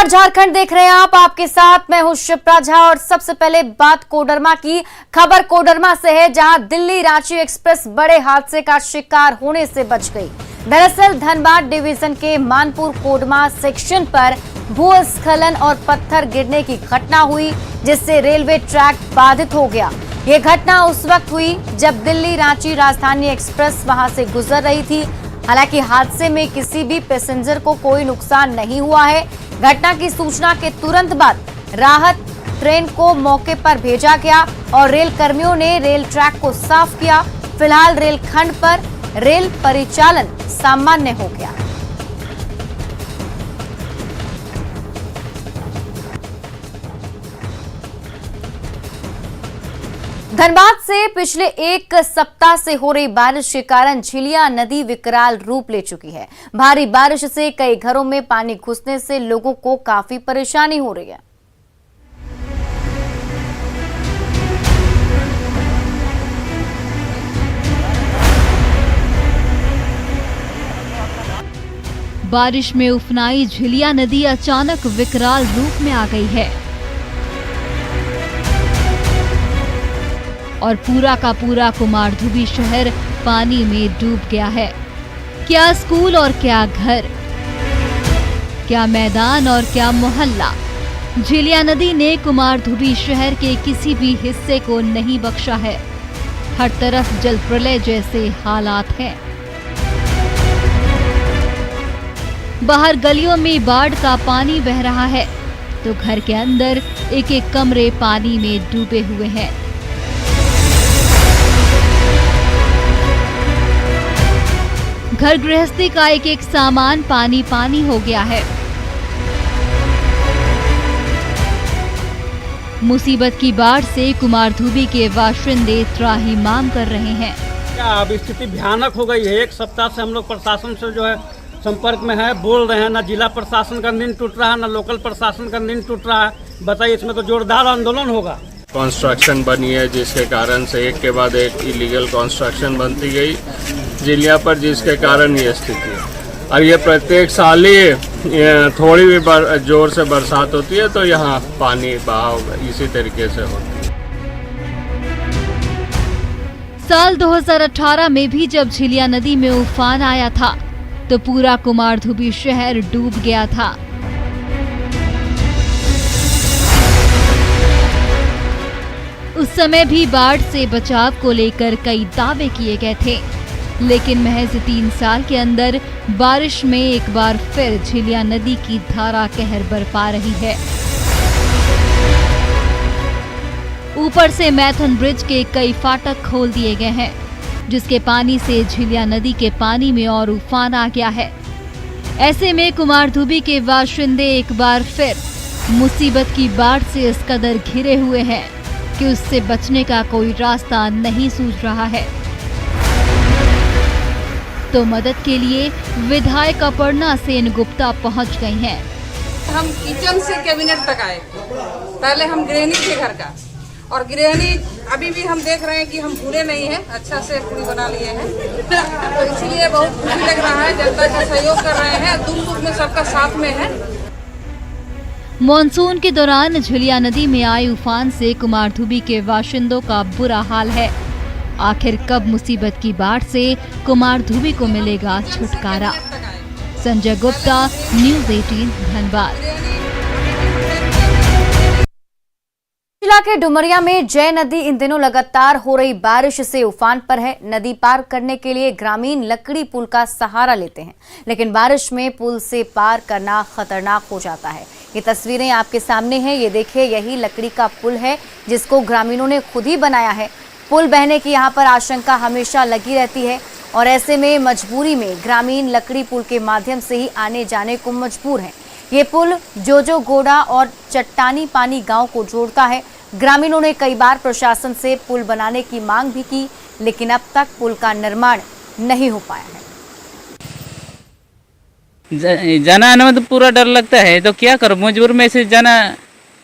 नमस्कार, झारखंड देख रहे हैं आप। आपके साथ मैं हूं शिप्रा झा और सबसे पहले बात कोडरमा की। खबर कोडरमा से है, जहां दिल्ली रांची एक्सप्रेस बड़े हादसे का शिकार होने से बच गई। दरअसल धनबाद डिवीजन के मानपुर कोडरमा सेक्शन पर भूस्खलन और पत्थर गिरने की घटना हुई, जिससे रेलवे ट्रैक बाधित हो गया। ये घटना उस वक्त हुई जब दिल्ली रांची राजधानी एक्सप्रेस वहां से गुजर रही थी। हालांकि हादसे में किसी भी पैसेंजर को कोई नुकसान नहीं हुआ है। घटना की सूचना के तुरंत बाद राहत ट्रेन को मौके पर भेजा गया और रेल कर्मियों ने रेल ट्रैक को साफ किया। फिलहाल रेल खंड पर रेल परिचालन सामान्य हो गया। धनबाद से पिछले एक सप्ताह से हो रही बारिश के कारण झिलिया नदी विकराल रूप ले चुकी है। भारी बारिश से कई घरों में पानी घुसने से लोगों को काफी परेशानी हो रही है। बारिश में उफनाई झिलिया नदी अचानक विकराल रूप में आ गई है और पूरा का पूरा कुमारधुबी शहर पानी में डूब गया है। क्या स्कूल और क्या घर, क्या मैदान और क्या मोहल्ला, झिलिया नदी ने कुमारधुबी शहर के किसी भी हिस्से को नहीं बख्शा है। हर तरफ जल प्रलय जैसे हालात हैं। बाहर गलियों में बाढ़ का पानी बह रहा है तो घर के अंदर एक एक कमरे पानी में डूबे हुए हैं। घर गृहस्थी का एक एक सामान पानी पानी हो गया है। मुसीबत की बाढ़ से कुमारधुबी के बाशिंदे त्राहिमाम कर रहे हैं। अब स्थिति भयानक हो गई है। एक सप्ताह से हम लोग प्रशासन से जो है संपर्क में है, बोल रहे हैं। ना जिला प्रशासन का नींद टूट रहा है, ना लोकल प्रशासन का नींद टूट रहा है। बताइए, इसमें तो जोरदार आंदोलन होगा। कंस्ट्रक्शन बनी है जिसके कारण से एक के बाद एक इलीगल कंस्ट्रक्शन बनती गई जिलिया पर, जिसके कारण ये स्थिति है। और ये प्रत्येक साल ही थोड़ी भी जोर से बरसात होती है तो यहाँ पानी बहाव इसी तरीके से होती है। साल 2018 में भी जब झिलिया नदी में उफान आया था तो पूरा कुमारधुबी शहर डूब गया था। उस समय भी बाढ़ से बचाव को लेकर कई दावे किए गए थे, लेकिन महज 3 साल के अंदर बारिश में एक बार फिर झिलिया नदी की धारा कहर बरपा रही है। ऊपर से मैथन ब्रिज के कई फाटक खोल दिए गए हैं, जिसके पानी से झिलिया नदी के पानी में और उफान आ गया है। ऐसे में कुमारधुबी के बाशिंदे एक बार फिर मुसीबत की बाढ़ से इस कदर घिरे हुए हैं कि उससे बचने का कोई रास्ता नहीं सूझ रहा है। तो मदद के लिए विधायक अपर्णा सेन गुप्ता पहुंच गई हैं। हम किचन से कैबिनेट तक आए। पहले हम गृहिणी थे घर का, और गृहिणी अभी भी हम देख रहे हैं कि हम भूले नहीं हैं, अच्छा से पूरी बना लिए हैं। तो इसीलिए बहुत खुशी लग रहा है, जनता का सहयोग कर रहे हैं, दुख सुख में सबका साथ में है। मॉनसून के दौरान झिलिया नदी में आए उफान से कुमारधुबी के बाशिंदों का बुरा हाल है। आखिर कब मुसीबत की बाढ़ से कुमारधुबी को मिलेगा छुटकारा? संजय गुप्ता, न्यूज़ 18 धनबाद। जिला के डुमरिया में जय नदी इन दिनों लगातार हो रही बारिश से उफान पर है। नदी पार करने के लिए ग्रामीण लकड़ी पुल का सहारा लेते हैं, लेकिन बारिश में पुल से पार करना खतरनाक हो जाता है। ये तस्वीरें आपके सामने हैं। ये देखिए, यही लकड़ी का पुल है जिसको ग्रामीणों ने खुद ही बनाया है। पुल बहने की यहाँ पर आशंका हमेशा लगी रहती है और ऐसे में मजबूरी में ग्रामीण लकड़ी पुल के माध्यम से ही आने जाने को मजबूर हैं। ये पुल जोजो गोड़ा और चट्टानी पानी गांव को जोड़ता है। ग्रामीणों ने कई बार प्रशासन से पुल बनाने की मांग भी की, लेकिन अब तक पुल का निर्माण नहीं हो पाया है। जाना आने में तो पूरा डर लगता है, तो क्या करो, मजबूर में से जाना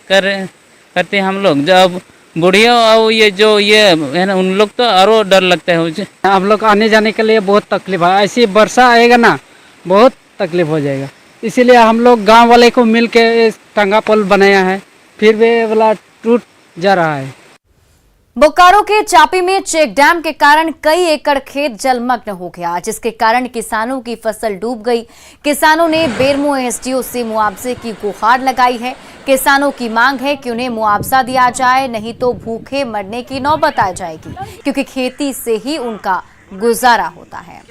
करते हैं हम लोग। जब बुढ़िया और ये जो ये है ना, उन लोग तो और डर लगता है। हम लोग आने जाने के लिए बहुत तकलीफ है। ऐसी वर्षा आएगा ना, बहुत तकलीफ हो जाएगा। इसीलिए हम लोग गांव वाले को मिल के इस टांगा पुल बनाया है, फिर वे वाला टूट जा रहा है। बोकारो के चापी में चेक डैम के कारण कई एकड़ खेत जलमग्न हो गया, जिसके कारण किसानों की फसल डूब गई। किसानों ने बेरमो एसडीओ से मुआवजे की गुहार लगाई है। किसानों की मांग है कि उन्हें मुआवजा दिया जाए, नहीं तो भूखे मरने की नौबत आ जाएगी, क्योंकि खेती से ही उनका गुजारा होता है।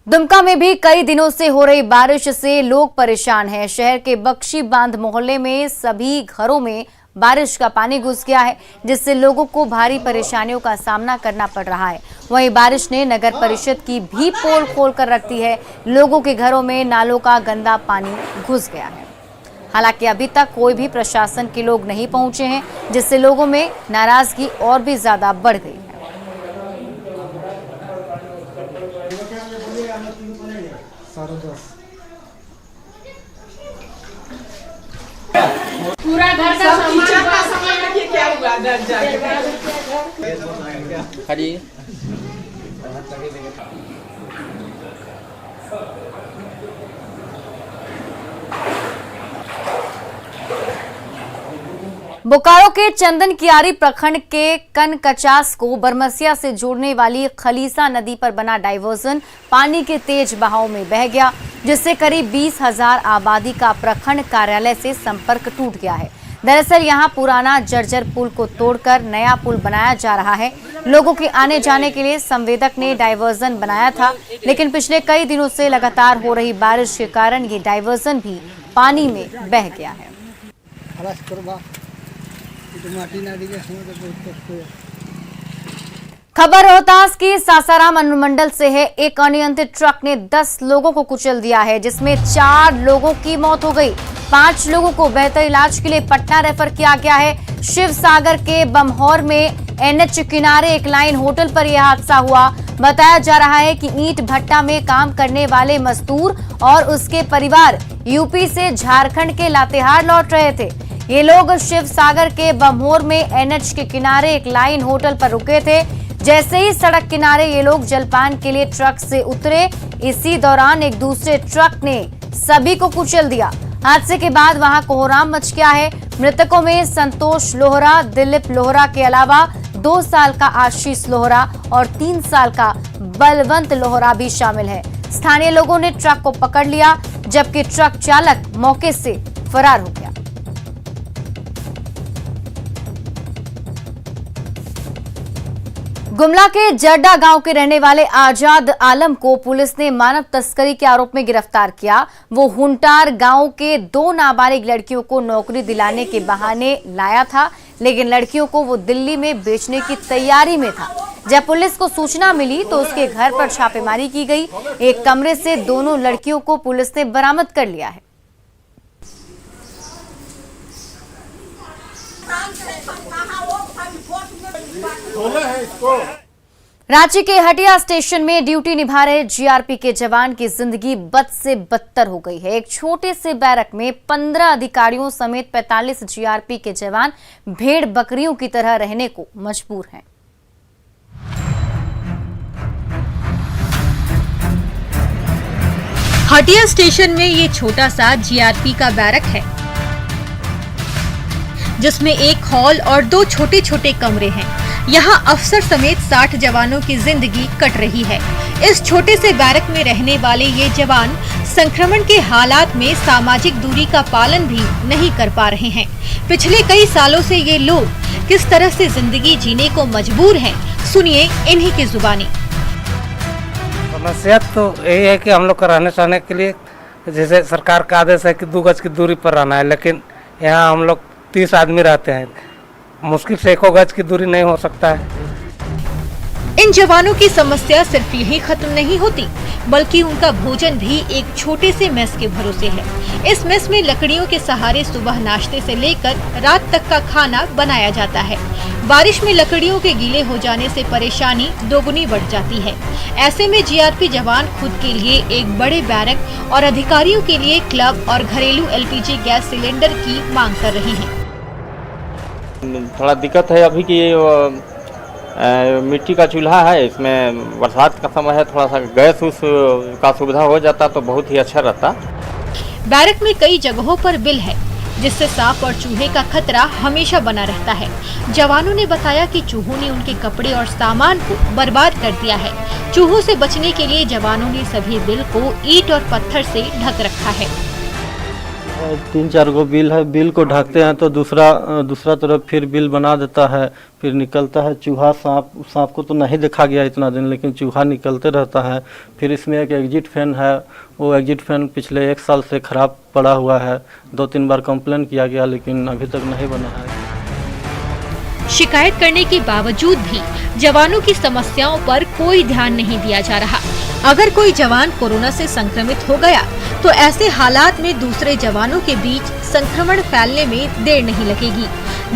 दुमका में भी कई दिनों से हो रही बारिश से लोग परेशान हैं। शहर के बख्शी बांध मोहल्ले में सभी घरों में बारिश का पानी घुस गया है, जिससे लोगों को भारी परेशानियों का सामना करना पड़ रहा है। वहीं बारिश ने नगर परिषद की भी पोल खोल कर रख दी है। लोगों के घरों में नालों का गंदा पानी घुस गया है। हालांकि अभी तक कोई भी प्रशासन के लोग नहीं पहुंचे हैं, जिससे लोगों में नाराजगी और भी ज्यादा बढ़ गई है। पूरा घर का सामान रखिए, क्या हुआ डर जाके। बोकारो के चंदन कियारी प्रखंड के कनकचास को बरमसिया से जोड़ने वाली खलीसा नदी पर बना डाइवर्जन पानी के तेज बहाव में बह गया, जिससे करीब 20,000 आबादी का प्रखंड कार्यालय से संपर्क टूट गया है। दरअसल यहां पुराना जर्जर पुल को तोड़कर नया पुल बनाया जा रहा है। लोगों के आने जाने के लिए संवेदक ने डाइवर्जन बनाया था, लेकिन पिछले कई दिनों से लगातार हो रही बारिश के कारण ये डाइवर्जन भी पानी में बह गया है। खबर रोहतास की सासाराम अनुमंडल से है। एक अनियंत्रित ट्रक ने 10 लोगों को कुचल दिया है, जिसमें 4 लोगों की मौत हो गई। 5 लोगों को बेहतर इलाज के लिए पटना रेफर किया गया है। शिव सागर के बमहौर में एनएच किनारे एक लाइन होटल पर यह हादसा हुआ। बताया जा रहा है कि ईंट भट्टा में काम करने वाले मजदूर और उसके परिवार यूपी से झारखंड के लातेहार लौट रहे थे। ये लोग शिव सागर के बमहौर में एनएच के किनारे एक लाइन होटल पर रुके थे। जैसे ही सड़क किनारे ये लोग जलपान के लिए ट्रक से उतरे, इसी दौरान एक दूसरे ट्रक ने सभी को कुचल दिया। हादसे के बाद वहां कोहराम मच गया है। मृतकों में संतोष लोहरा, दिलीप लोहरा के अलावा 2 साल का आशीष लोहरा और 3 साल का बलवंत लोहरा भी शामिल है। स्थानीय लोगों ने ट्रक को पकड़ लिया, जबकि ट्रक चालक मौके से फरार हो गया। गुमला के जर्डा गांव के रहने वाले आजाद आलम को पुलिस ने मानव तस्करी के आरोप में गिरफ्तार किया। वो हुंटार गांव के 2 नाबालिग लड़कियों को नौकरी दिलाने के बहाने लाया था, लेकिन लड़कियों को वो दिल्ली में बेचने की तैयारी में था। जब पुलिस को सूचना मिली तो उसके घर पर छापेमारी की गई। एक कमरे से दोनों लड़कियों को पुलिस ने बरामद कर लिया है। रांची के हटिया स्टेशन में ड्यूटी निभा रहे जीआरपी के जवान की जिंदगी बद से बदतर हो गई है। एक छोटे से बैरक में 15 अधिकारियों समेत 45 जीआरपी के जवान भेड़ बकरियों की तरह रहने को मजबूर हैं। हटिया स्टेशन में ये छोटा सा जीआरपी का बैरक है, जिसमें एक हॉल और 2 छोटे छोटे कमरे हैं। यहाँ अफसर समेत 60 जवानों की जिंदगी कट रही है। इस छोटे से बैरक में रहने वाले ये जवान संक्रमण के हालात में सामाजिक दूरी का पालन भी नहीं कर पा रहे हैं। पिछले कई सालों से ये लोग किस तरह से जिंदगी जीने को मजबूर हैं, सुनिए इन्हीं की जुबानी। समस्या तो यही है कि हम लोग का रहने सहने के लिए जैसे सरकार का आदेश है कि 2 गज की दूरी पर रहना है, लेकिन यहाँ हम लोग 30 आदमी रहते हैं, मुश्किल से 1 गज की दूरी नहीं हो सकता है। इन जवानों की समस्या सिर्फ यही खत्म नहीं होती, बल्कि उनका भोजन भी एक छोटे से मेस के भरोसे है। इस मेस में लकड़ियों के सहारे सुबह नाश्ते से लेकर रात तक का खाना बनाया जाता है। बारिश में लकड़ियों के गीले हो जाने से परेशानी दोगुनी बढ़ जाती है। ऐसे में जीआरपी जवान खुद के लिए एक बड़े बैरक और अधिकारियों के लिए क्लब और घरेलू एलपीजी गैस सिलेंडर की मांग कर रहे हैं। थोड़ा दिक्कत है अभी कि मिट्टी का चूल्हा है, इसमें बरसात का समय है, थोड़ा सा गैस उस का सुविधा हो जाता तो बहुत ही अच्छा रहता। बैरक में कई जगहों पर बिल है, जिससे सांप और चूहे का खतरा हमेशा बना रहता है। जवानों ने बताया कि चूहों ने उनके कपड़े और सामान को बर्बाद कर दिया है। चूहों से बचने के लिए जवानों ने सभी बिल को ईंट और पत्थर से ढक रखा है। 3-4 गो बिल है, बिल को ढकते हैं तो दूसरा तरफ फिर बिल बना देता है, फिर निकलता है चूहा। सांप को तो नहीं देखा गया इतना दिन, लेकिन चूहा निकलते रहता है। फिर इसमें एक एग्जिट फैन है, वो एग्जिट फैन पिछले 1 साल से खराब पड़ा हुआ है। 2-3 बार कंप्लेन किया गया, लेकिन अभी तक नहीं बना है। शिकायत करने के बावजूद भी जवानों की समस्याओं पर कोई ध्यान नहीं दिया जा रहा। अगर कोई जवान कोरोना से संक्रमित हो गया तो ऐसे हालात में दूसरे जवानों के बीच संक्रमण फैलने में देर नहीं लगेगी।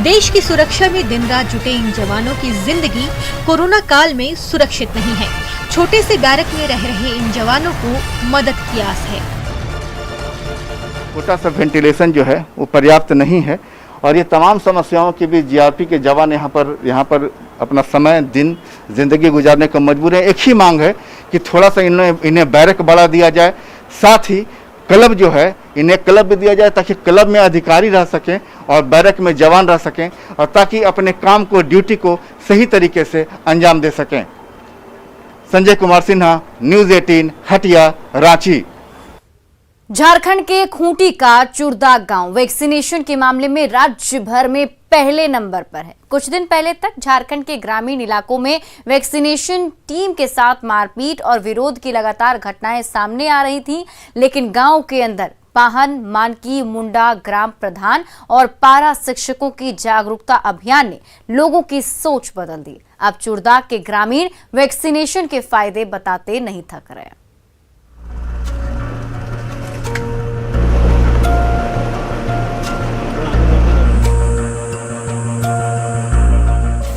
देश की सुरक्षा में दिन रात जुटे इन जवानों की जिंदगी कोरोना काल में सुरक्षित नहीं है। छोटे से बैरक में रह रहे इन जवानों को मदद की आस है। छोटा सा वेंटिलेशन जो है वो पर्याप्त नहीं है, और ये तमाम समस्याओं के बीच जीआरपी के जवान यहाँ पर अपना समय दिन जिंदगी गुजारने को मजबूर है। एक ही मांग है कि थोड़ा सा इन्हें बैरक बढ़ा दिया जाए, साथ ही क्लब जो है इन्हें क्लब भी दिया जाए, ताकि क्लब में अधिकारी रह सकें और बैरक में जवान रह सकें, और ताकि अपने काम को, ड्यूटी को सही तरीके से अंजाम दे सकें। संजय कुमार सिन्हा, न्यूज़ 18, हटिया, रांची। झारखंड के खूंटी का चुरदाग गांव वैक्सीनेशन के मामले में राज्य भर में पहले नंबर पर है। कुछ दिन पहले तक झारखंड के ग्रामीण इलाकों में वैक्सीनेशन टीम के साथ मारपीट और विरोध की लगातार घटनाएं सामने आ रही थी, लेकिन गांव के अंदर पाहन, मानकी, मुंडा ग्राम प्रधान और पारा शिक्षकों की जागरूकता अभियान ने लोगों की सोच बदल दी। अब चुरदाग के ग्रामीण वैक्सीनेशन के फायदे बताते नहीं थक रहे।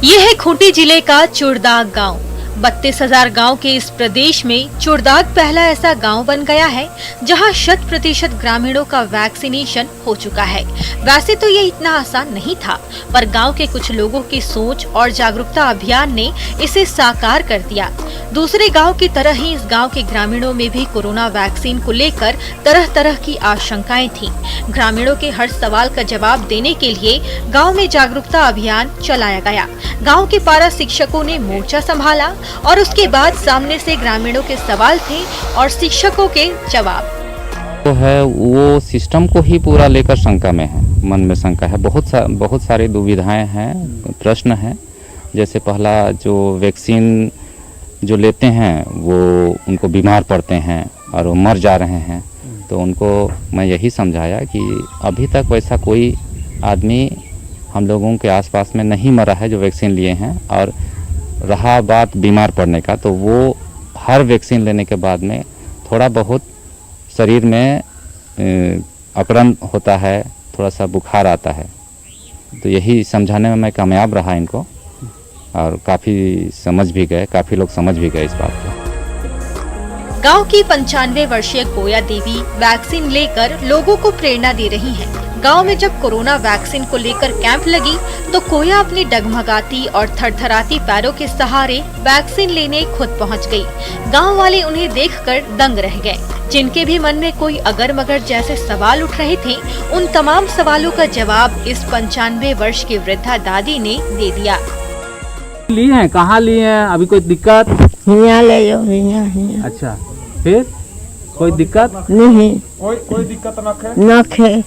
यह है खूंटी जिले का चुरदाग गांव। 32,000 गांव के इस प्रदेश में चुरदाग पहला ऐसा गांव बन गया है जहां 100% ग्रामीणों का वैक्सीनेशन हो चुका है। वैसे तो ये इतना आसान नहीं था, पर गांव के कुछ लोगों की सोच और जागरूकता अभियान ने इसे साकार कर दिया। दूसरे गांव की तरह ही इस गांव के ग्रामीणों में भी कोरोना वैक्सीन को लेकर तरह तरह की आशंकाएं थीं। ग्रामीणों के हर सवाल का जवाब देने के लिए गांव में जागरूकता अभियान चलाया गया। गांव के पारा शिक्षकों ने मोर्चा संभाला और उसके बाद सामने से ग्रामीणों के सवाल थे और शिक्षकों के जवाब। तो है वो सिस्टम को ही पूरा लेकर शंका में है, मन में शंका है। बहुत सारी दुविधाएं हैं, प्रश्न हैं। जैसे पहला, जो वैक्सीन जो लेते हैं वो उनको बीमार पड़ते हैं और वो मर जा रहे हैं, तो उनको मैं यही समझाया कि अभी तक वैसा कोई आदमी हम लोगों के आसपास में नहीं मरा है जो वैक्सीन लिए हैं। और रहा बात बीमार पड़ने का, तो वो हर वैक्सीन लेने के बाद में थोड़ा बहुत शरीर में अकड़न होता है, थोड़ा सा बुखार आता है। तो यही समझाने में मैं कामयाब रहा इनको, और काफ़ी समझ भी गए, काफ़ी लोग समझ भी गए इस बात को। गांव की 95 वर्षीय कोया देवी वैक्सीन लेकर लोगों को प्रेरणा दे रही हैं। गांव में जब कोरोना वैक्सीन को लेकर कैंप लगी तो कोया अपनी डगमगाती और थरथराती पैरों के सहारे वैक्सीन लेने खुद पहुंच गई। गांव वाले उन्हें देखकर दंग रह गए। जिनके भी मन में कोई अगर मगर जैसे सवाल उठ रहे थे, उन तमाम सवालों का जवाब इस 95 वर्ष की वृद्धा दादी ने दे दिया। लिए हैं, कहाँ लिए हैं? अभी कोई दिक्कत? यहाँ ले जाओ, यहाँ। अच्छा, फिर कोई दिक्कत नहीं? कोई दिक्कत न खे।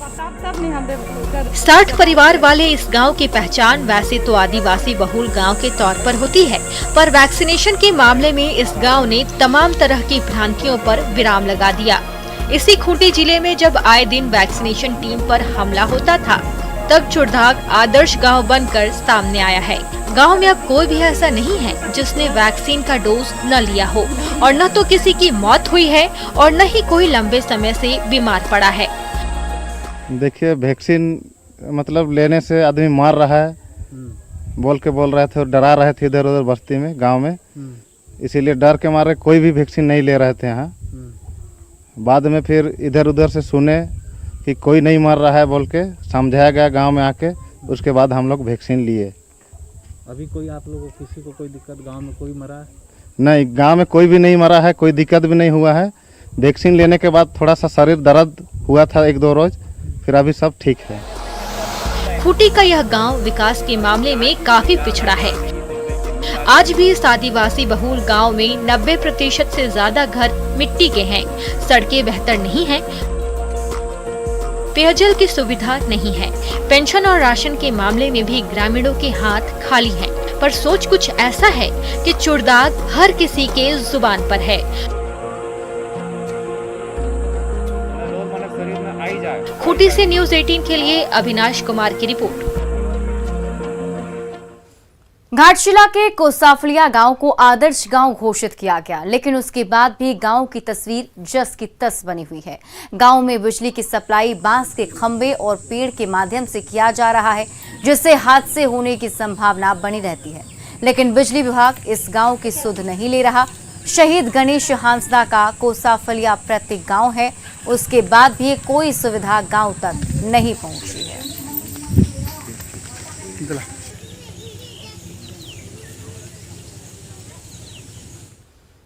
60 परिवार वाले इस गांव की पहचान वैसे तो आदिवासी बहुल गांव के तौर पर होती है, पर वैक्सीनेशन के मामले में इस गांव ने तमाम तरह की भ्रांतियों पर विराम लगा दिया। इसी खूंटी जिले में जब आए दिन वैक्सीनेशन टीम पर हमला होता था, तब चुरदाग आदर्श गांव बनकर सामने आया है। गांव में अब कोई भी ऐसा नहीं है जिसने वैक्सीन का डोज न लिया हो, और न तो किसी की मौत हुई है और न ही कोई लंबे समय से बीमार पड़ा है। देखिए, वैक्सीन मतलब लेने से आदमी मार रहा है, बोल रहे थे और डरा रहे थे इधर उधर बस्ती में, गांव में। इसीलिए डर के मारे कोई भी वैक्सीन नहीं ले रहे थे यहाँ। बाद में फिर इधर उधर से सुने कि कोई नहीं मर रहा है, बोल के समझाया गया गांव में आके। उसके बाद हम लोग वैक्सीन लिए। अभी कोई आप लोगों को किसी को कोई दिक्कत गांव में कोई मरा है? नहीं, गांव में कोई भी नहीं मरा है, कोई दिक्कत भी नहीं हुआ है। वैक्सीन लेने के बाद थोड़ा सा शरीर दर्द हुआ था 1-2 रोज, फिर अभी सब ठीक है। खूंटी का यह गांव विकास के मामले में काफी पिछड़ा है। आज भी इस आदिवासी बहुल गांव में 90% से ज्यादा घर मिट्टी के हैं। सड़कें बेहतर नहीं हैं, पेयजल की सुविधा नहीं है। पेंशन और राशन के मामले में भी ग्रामीणों के हाथ खाली हैं। पर सोच कुछ ऐसा है कि चुड़दाग हर किसी के जुबान पर है। खूंटी से न्यूज़ 18 के लिए अविनाश कुमार की रिपोर्ट। घाटशिला के कोसाफलिया गांव को आदर्श गांव घोषित किया गया, लेकिन उसके बाद भी गांव की तस्वीर जस की तस बनी हुई है। गांव में बिजली की सप्लाई बांस के खंभे और पेड़ के माध्यम से किया जा रहा है, जिससे हादसे होने की संभावना बनी रहती है। लेकिन बिजली विभाग इस गांव की सुध नहीं ले रहा। शहीद गणेश हांसदा का कोसाफलिया प्रत्येक गांव है, उसके बाद भी कोई सुविधा गांव तक नहीं पहुंची है।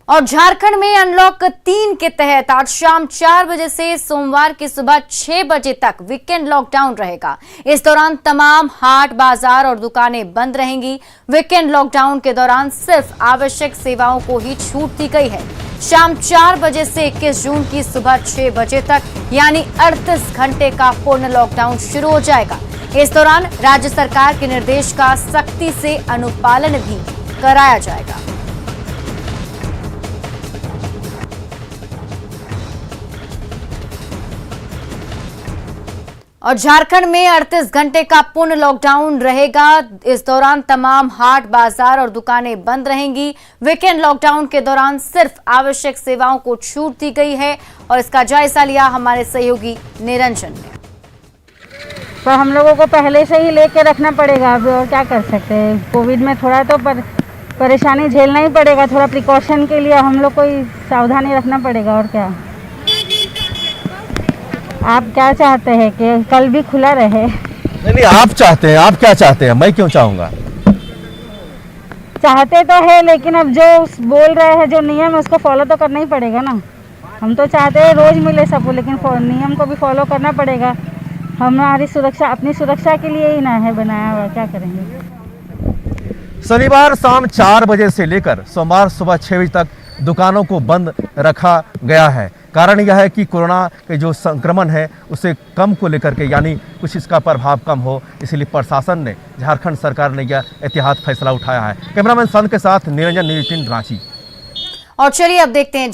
और झारखंड में अनलॉक 3 के तहत आज शाम 4 बजे से सोमवार की सुबह 6 बजे तक वीकेंड लॉकडाउन रहेगा। इस दौरान तमाम हाट, बाजार और दुकानें बंद रहेंगी। वीकेंड लॉकडाउन के दौरान सिर्फ आवश्यक सेवाओं को ही छूट दी गई है। शाम 4 बजे से 21 जून की सुबह 6 बजे तक यानी 38 घंटे का पूर्ण लॉकडाउन शुरू हो जाएगा। इस दौरान राज्य सरकार के निर्देश का सख्ती से अनुपालन भी कराया जाएगा। और झारखंड में 38 घंटे का पूर्ण लॉकडाउन रहेगा। इस दौरान तमाम हाट, बाजार और दुकानें बंद रहेंगी। वीकेंड लॉकडाउन के दौरान सिर्फ आवश्यक सेवाओं को छूट दी गई है और इसका जायजा लिया हमारे सहयोगी निरंजन ने। तो हम लोगों को पहले से ही लेके रखना पड़ेगा, अभी और क्या कर सकते हैं। कोविड में थोड़ा तो परेशानी झेलना ही पड़ेगा। थोड़ा प्रिकॉशन के लिए हम लोग को ही सावधानी रखना पड़ेगा, और क्या। आप क्या चाहते हैं कि कल भी खुला रहे? नहीं, आप चाहते हैं, आप क्या चाहते हैं? मैं क्यों चाहूँगा? चाहते तो है, लेकिन अब जो बोल रहे हैं, जो नियम है उसको फॉलो तो करना ही पड़ेगा ना। हम तो चाहते हैं रोज मिले सबको, लेकिन नियम को भी फॉलो करना पड़ेगा। हमारी सुरक्षा, अपनी सुरक्षा के लिए ही ना है बनाया हुआ, क्या करेंगे। शनिवार शाम 4 बजे से लेकर सोमवार सुबह 6 बजे तक दुकानों को बंद रखा गया है। कारण यह है कि कोरोना के जो संक्रमण है उसे कम को लेकर के, यानी कुछ इसका प्रभाव कम हो, इसलिए प्रशासन ने, झारखंड सरकार ने यह एहतियात फैसला उठाया है। कैमरामैन संत के साथ निरंजन, न्यूज़ 18 रांची। और चलिए अब देखते हैं